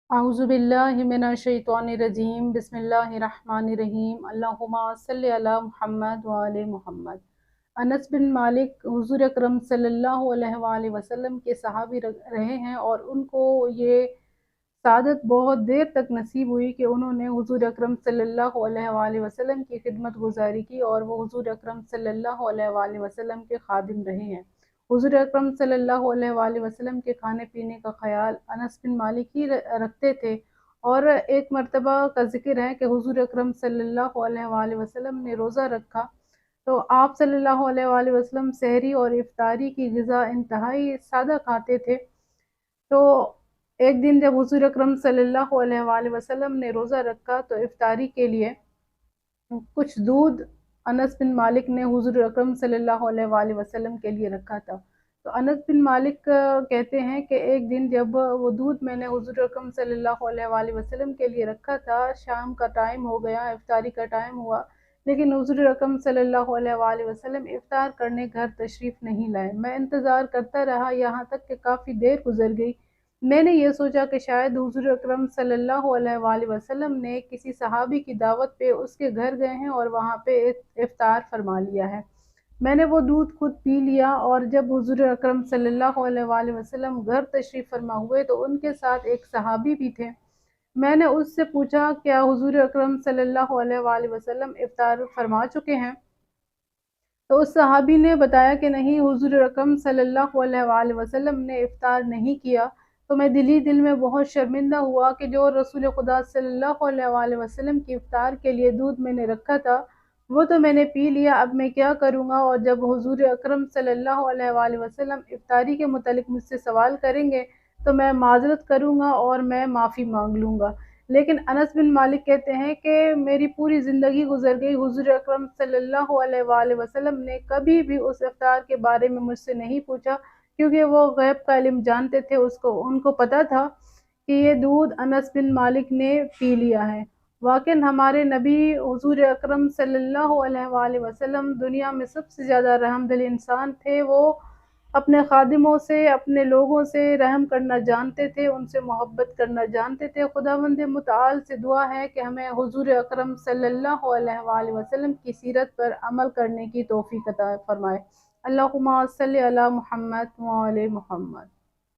अऊज़ु बिल्लाहि मिनश्शैतानिर्रजीम बिस्मिल्लाहिर्रहमानिर्रहीम अल्लाहुम्मा सल्लि अला मुहम्मद व आले मुहम्मद। अनस बिन मालिक हुज़ूर अकरम सल्लल्लाहु अलैहि वसल्लम के सहाबी रहे हैं और उनको ये सआदत बहुत देर तक नसीब हुई कि उन्होंने हुज़ूर अकरम सल्लल्लाहु अलैहि वसल्लम की खिदमत गुजारी की और वो हुज़ूर अकरम सल्लल्लाहु अलैहि वसल्लम के खादिम रहे हैं। हुज़ूर अकरम सल्लल्लाहु अलैहि वसल्लम के खाने पीने का ख़याल अनस बिन मालिक ही रखते थे। और एक मर्तबा का ज़िक्र है कि हुज़ूर अकरम सल्लल्लाहु अलैहि वसल्लम ने रोज़ा रखा, तो आप सल्लल्लाहु अलैहि वसल्लम सहरी और इफ्तारी की ग़िज़ा इंतहाई सादा खाते थे। तो एक दिन जब हुज़ूर अकरम सल्लल्लाहु अलैहि वसल्लम ने रोज़ा रखा तो इफ्तारी के लिए कुछ दूध अनस बिन मालिक ने हुज़ूर अकरम सल्लल्लाहु अलैहि वसल्लम के लिए रखा था। तो अनस बिन मालिक कहते हैं कि एक दिन जब वो दूध मैंने हुज़ूर अकरम सल्लल्लाहु अलैहि वसल्लम के लिए रखा था, शाम का टाइम हो गया, इफ्तारी का टाइम हुआ, लेकिन हुज़ूर अकरम सल्लल्लाहु अलैहि वसल्लम इफ्तार करने घर तशरीफ़ नहीं लाए। मैं इंतज़ार करता रहा, यहाँ तक कि काफ़ी देर गुज़र गई। मैंने ये सोचा कि शायद हुज़ूर अकरम सल्लल्लाहु अलैहि वसल्लम ने किसी सहाबी की दावत पे उसके घर गए हैं और वहाँ पे इफ्तार फरमा लिया है। मैंने वो दूध खुद पी लिया और जब हुज़ूर अकरम सल्लल्लाहु अलैहि वसल्लम घर तशरीफ़ फरमा हुए तो उनके साथ एक सहाबी भी थे। मैंने उससे पूछा, क्या हुज़ूर अकरम सल्लल्लाहु अलैहि वसल्लम इफ्तार फरमा चुके हैं? तो उस सहाबी ने बताया कि नहीं, हुज़ूर अकरम सल्लल्लाहु अलैहि वसल्लम ने इफ्तार नहीं किया। तो मैं दिल ही दिल में बहुत शर्मिंदा हुआ कि जो रसूल खुदा सल्लल्लाहु अलैहि वसल्लम की इफ्तार के लिए दूध मैंने रखा था, वो तो मैंने पी लिया, अब मैं क्या करूँगा? और जब हुज़ूर अकरम सल्लल्लाहु अलैहि वसल्लम इफ्तारी के मुतालिक मुझसे सवाल करेंगे, तो मैं माज़रत करूँगा और मैं माफ़ी माँग लूँगा। लेकिन अनस बिन मालिक कहते हैं कि मेरी पूरी ज़िंदगी गुज़र गई, हुज़ूर अकरम सल्लल्लाहु अलैहि वसल्लम ने कभी भी उस इफ्तार के बारे में मुझसे नहीं पूछा, क्योंकि वो गैब का इल्म जानते थे, उनको पता था कि ये दूध अनस बिन मालिक ने पी लिया है। वाक़ई हमारे नबी हुज़ूर अकरम सल्लल्लाहु अलैहि वसल्लम दुनिया में सबसे ज़्यादा रहमदिल इंसान थे। वो अपने खादिमों से, अपने लोगों से रहम करना जानते थे, उनसे मोहब्बत करना जानते थे। खुदावंद मुतआल से दुआ है कि हमें हुज़ूर अकरम सल्लल्लाहु अलैहि वसल्लम की सीरत पर अमल करने की तौफ़ीक़ अता फ़रमाए। अल्लाहुम्मा सल्लि अला मुहम्मद व आले मुहम्मद।